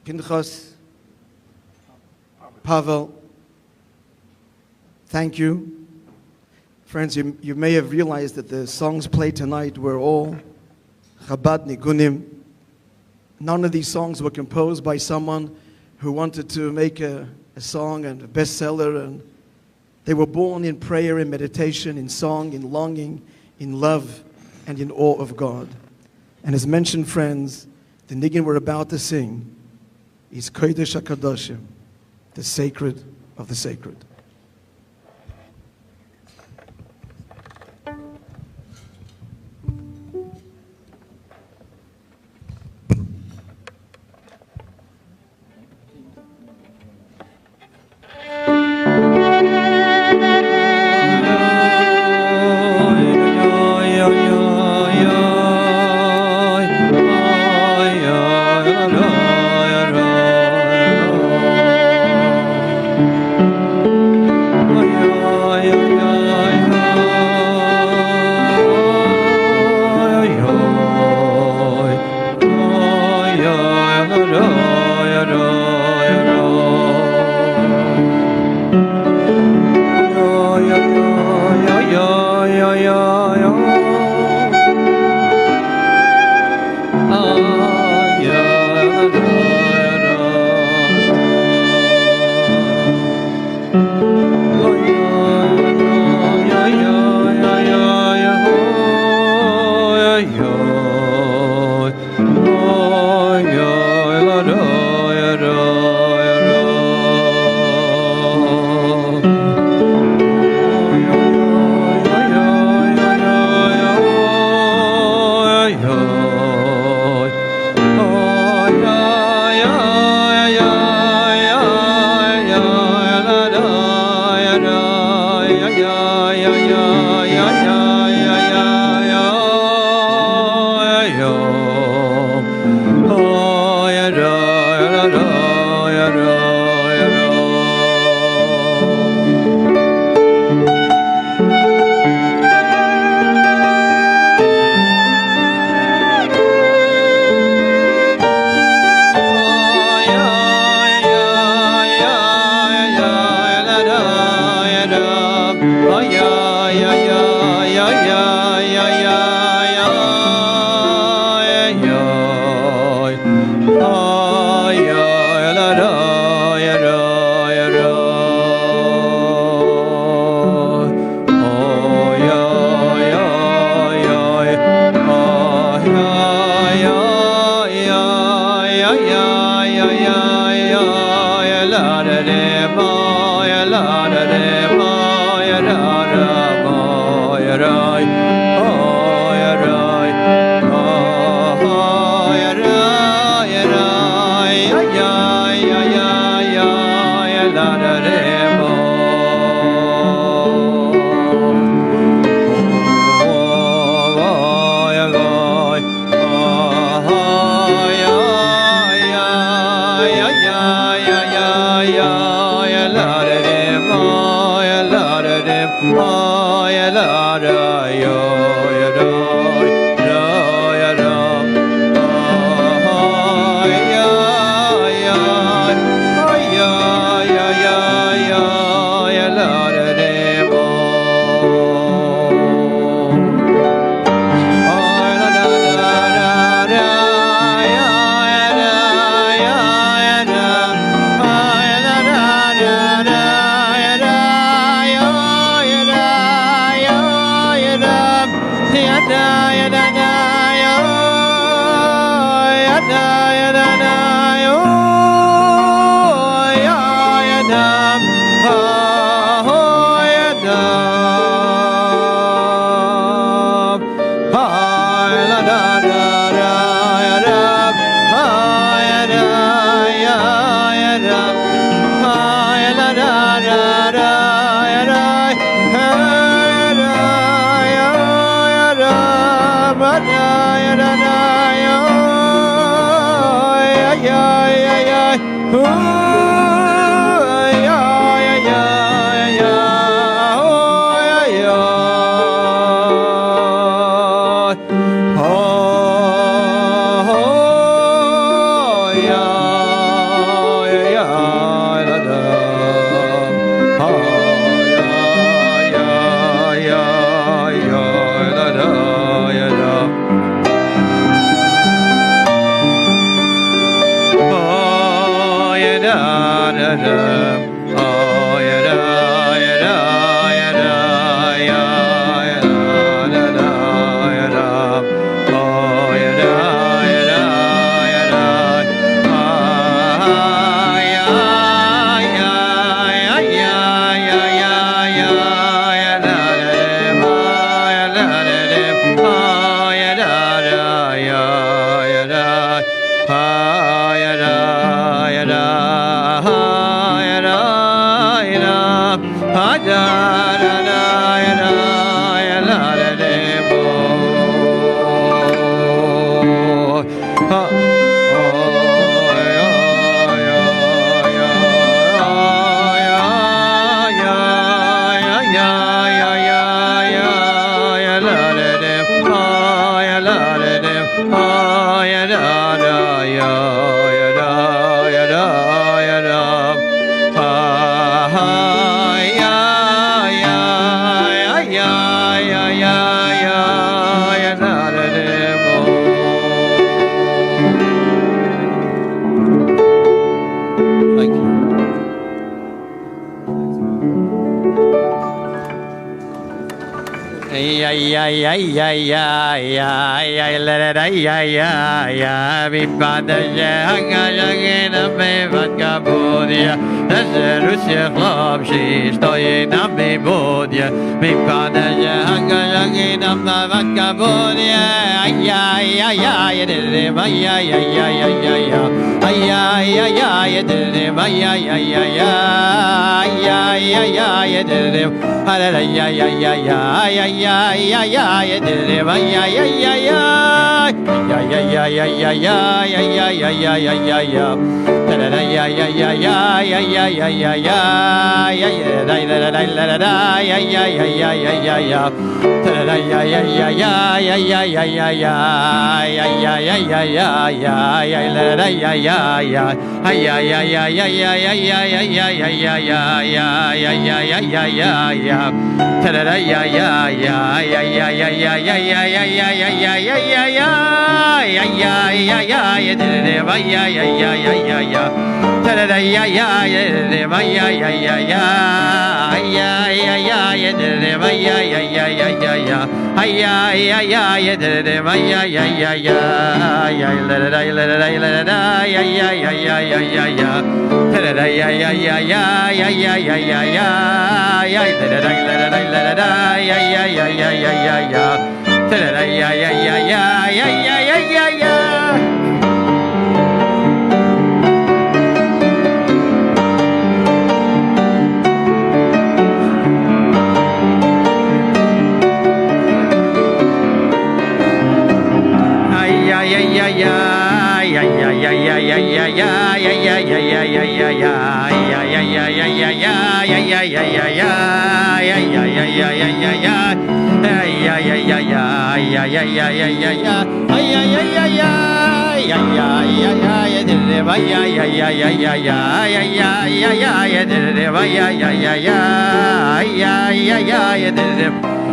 Pinchas, Pavel, thank you. Friends, you may have realized that the songs played tonight were all Chabad Nigunim. None of these songs were composed by someone who wanted to make a song and a bestseller. And they were born in prayer, in meditation, in song, in longing, in love, and in awe of God. And as mentioned, friends, the nigun we're about to sing is Kodesh HaKadoshim, the sacred of the sacred.